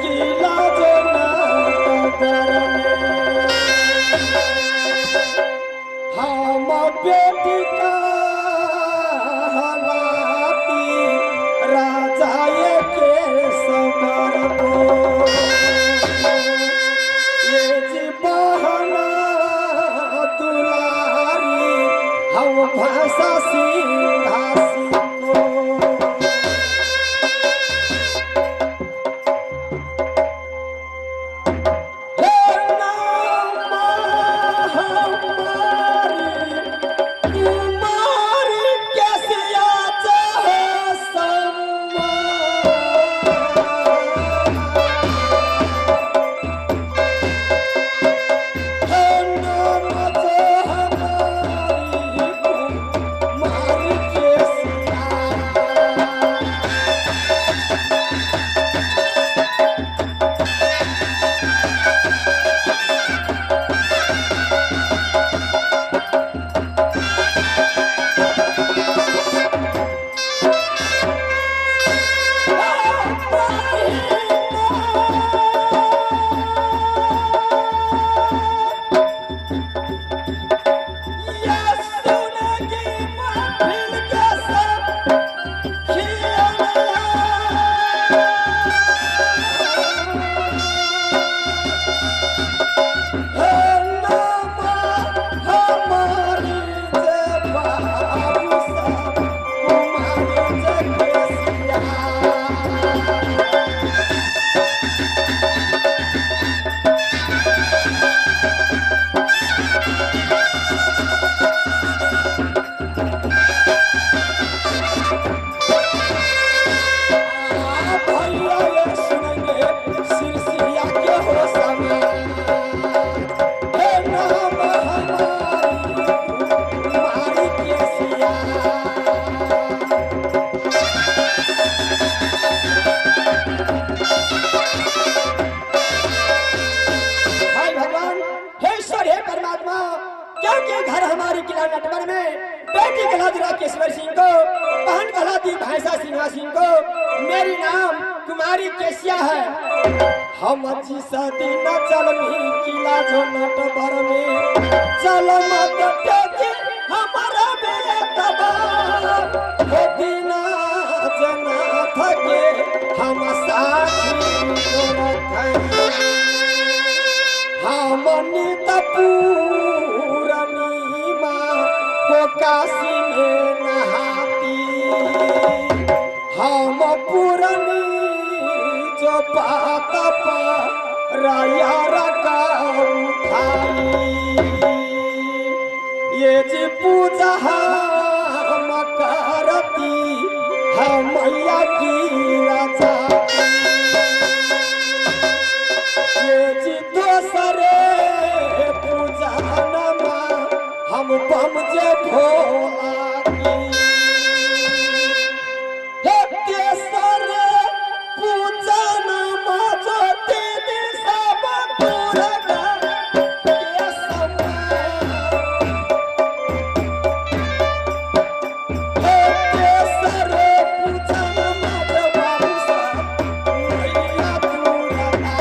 किला जनक हम बेटी का हलाती राजा ये के समर को ये जी बहना दुलारी हम भाषा सिंहासी को घर हमारे किला नटवर में बेटी कहलाती राकेश्वर सिंह को, बहन कहलाती भाईसा सिंहा सिंह को, मेरी नाम कुमारी केसिया है। हम जिस दिन चलमी किला जो नटवर में चल मत टेकी हमारा बेतबार हो बिना जना थके हम साथी को रखे हम नितपुरनी माँ को काशी में नहाती हम पुरनी जो पात पर रका उठाई ये जी पूजा हम करती हम मैया की राजा ये जी दोसरे पूजा नमा हम बम जे भोला की हे तेसरे पूजा नमा जो तीन सब पूरगा के समय हे तेसरे पूजा नमा जो बाबू साहब मैया पूरगा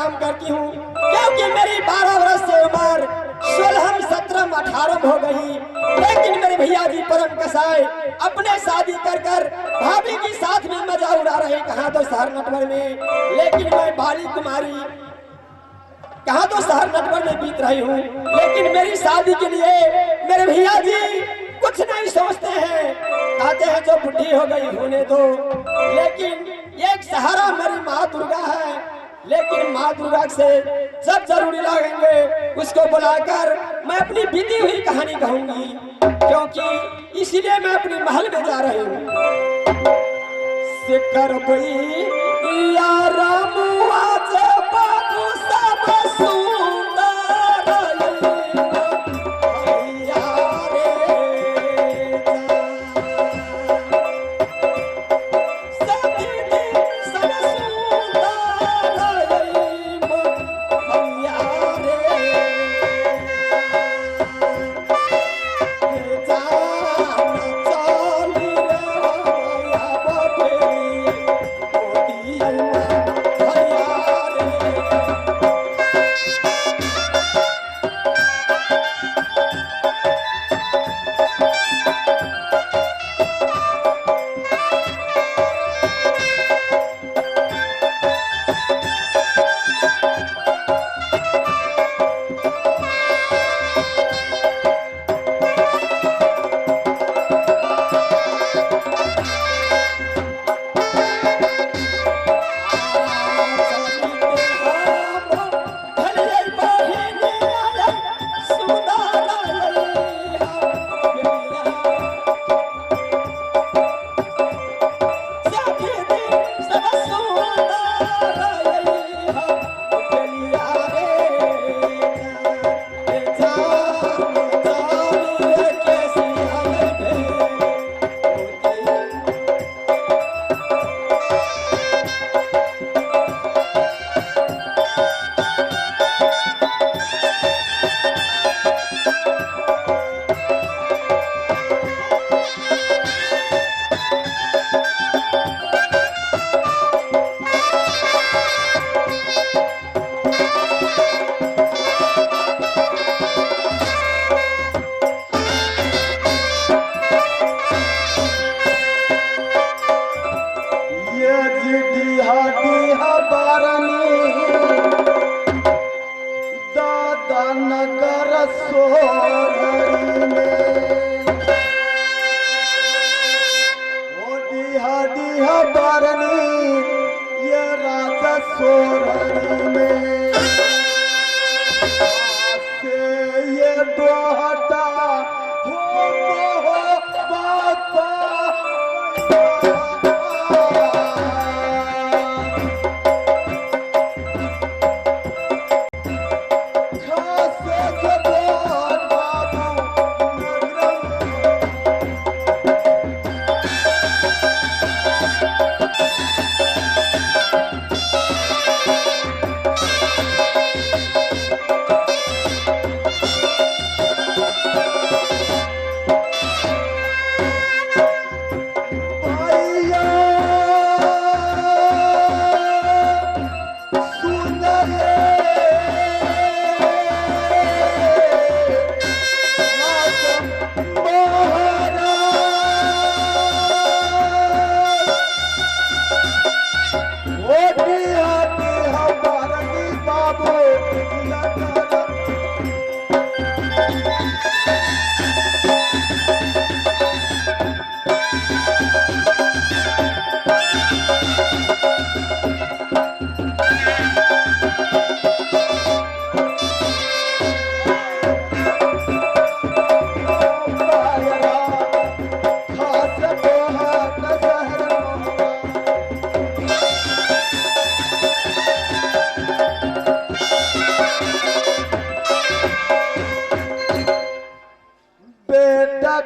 प्रणाम करती हूँ, क्योंकि मेरी 12 वर्ष से उम्र 16, 17, 18 हो गई। लेकिन मेरे भैया जी परम कसाई अपने शादी कर भाभी की साथ में मजा उड़ा रहे, कहाँ तो शहर नटवर में, लेकिन मैं बाली कुमारी कहाँ तो शहर नटवर में बीत रही हूँ। लेकिन मेरी शादी के लिए मेरे भैया जी कुछ नहीं सोचते हैं, कहते हैं जो बुढ़ी हो गई होने दो। लेकिन एक सहारा मेरी माँ दुर्गा है, लेकिन माँ दुर्गा से जब जरूरी लगेंगे उसको बुलाकर मैं अपनी बीती हुई कहानी कहूंगी, क्योंकि इसीलिए मैं अपने महल में जा रही हूँ। सिकर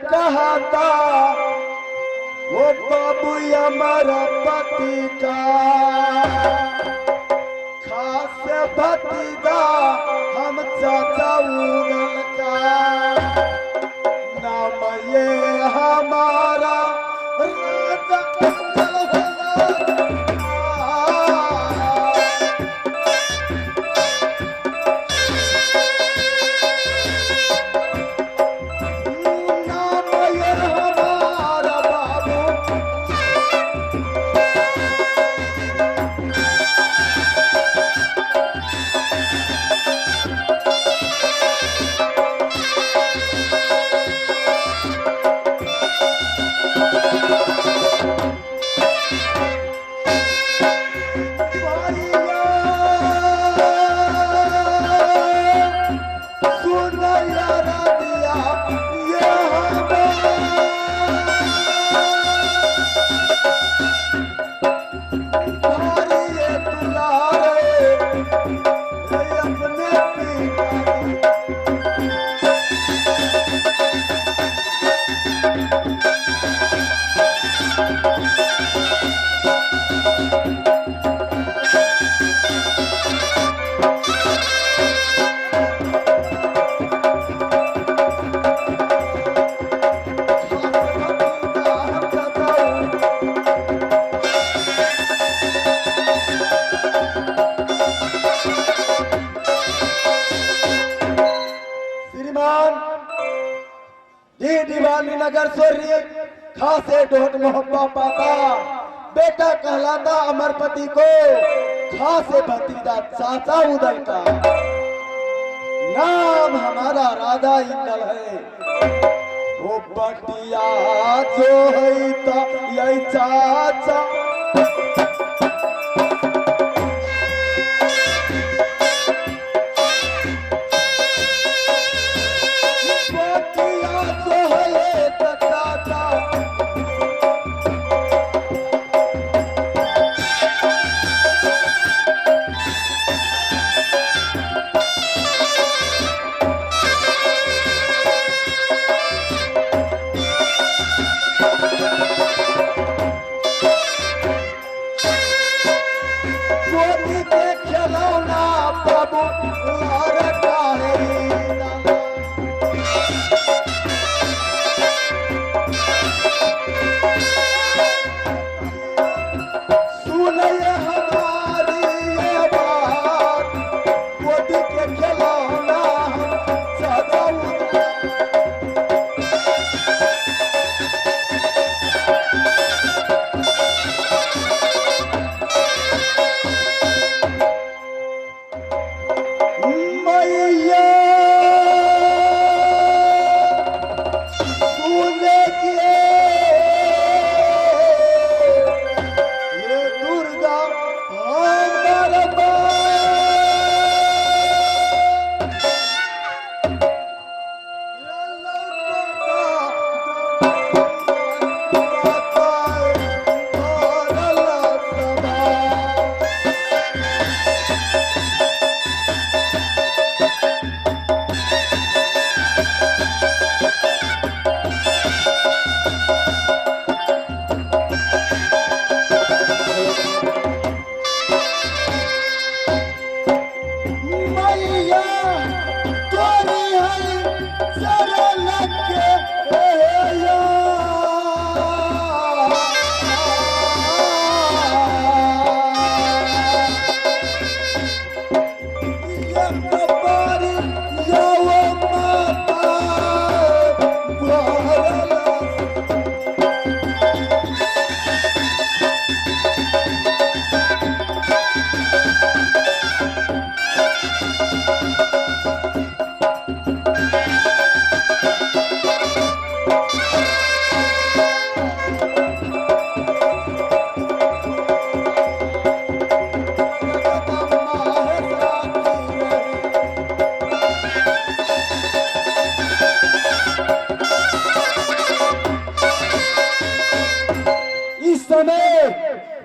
कहता वो बाबू हमारा पति का खास भतीजा हम चाचा उनल का नाम ये हमारा राजा अंजल होला। नगर सोरी खासे ढोट मोहब्बा पाता बेटा कहलाता अमरपति को खासे भतीजा चाचा उदल का नाम हमारा राधा इंदल है वो बटिया जो है तो यही चाचा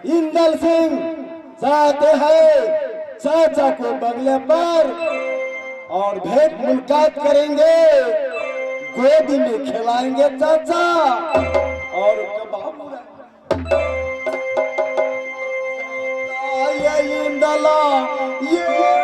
इंदल सिंह जाते हैं चाचा को बंगले पर और भेंट मुलाकात करेंगे, गोदी में खिलाएंगे चाचा और कबाब ये इंदला ये